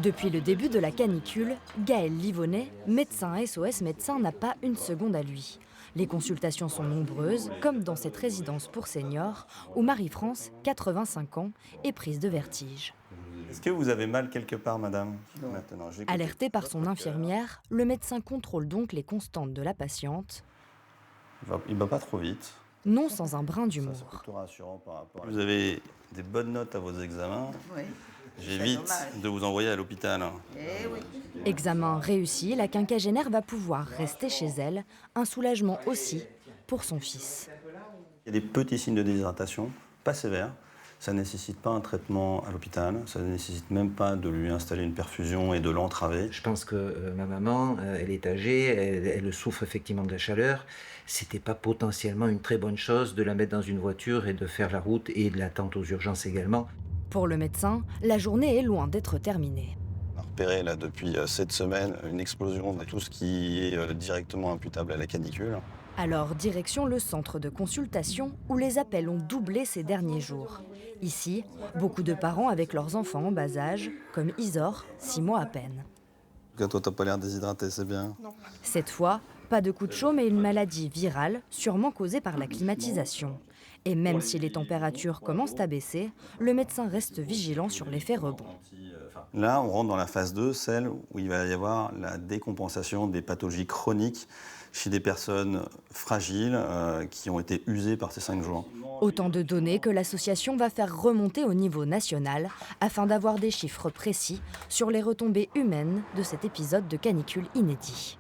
Depuis le début de la canicule, Gaël Livonnet, médecin SOS Médecins, n'a pas une seconde à lui. Les consultations sont nombreuses, comme dans cette résidence pour seniors, où Marie-France, 85 ans, est prise de vertige. Est-ce que vous avez mal quelque part, madame? Maintenant, Alerté par son infirmière, le médecin contrôle donc les constantes de la patiente, Il va pas trop vite. non sans un brin Ça, c'est d'humour. plutôt rassurant par rapport à... Vous avez des bonnes notes à vos examens. Oui. J'évite de vous envoyer à l'hôpital. Eh oui. Examen réussi, la quinquagénaire va pouvoir rester chez elle, un soulagement aussi pour son fils. Il y a des petits signes de déshydratation, pas sévères. Ça ne nécessite pas un traitement à l'hôpital, ça ne nécessite même pas de lui installer une perfusion et de l'entraver. Je pense que ma maman, elle est âgée, elle souffre effectivement de la chaleur. C'était pas potentiellement une très bonne chose de la mettre dans une voiture et de faire la route et de l'attente aux urgences également. Pour le médecin, la journée est loin d'être terminée. On a repéré là, depuis cette semaine une explosion de tout ce qui est directement imputable à la canicule. Alors, direction le centre de consultation où les appels ont doublé ces derniers jours. Ici, beaucoup de parents avec leurs enfants en bas âge, comme Isor, 6 mois à peine. Toi, t'as pas l'air déshydraté, c'est bien. Cette fois, pas de coup de chaud, mais une maladie virale, sûrement causée par la climatisation. Et même si les températures commencent à baisser, le médecin reste vigilant sur l'effet rebond. Là, on rentre dans la phase 2, celle où il va y avoir la décompensation des pathologies chroniques chez des personnes fragiles qui ont été usées par ces 5 jours. Autant de données que l'association va faire remonter au niveau national afin d'avoir des chiffres précis sur les retombées humaines de cet épisode de canicule inédit.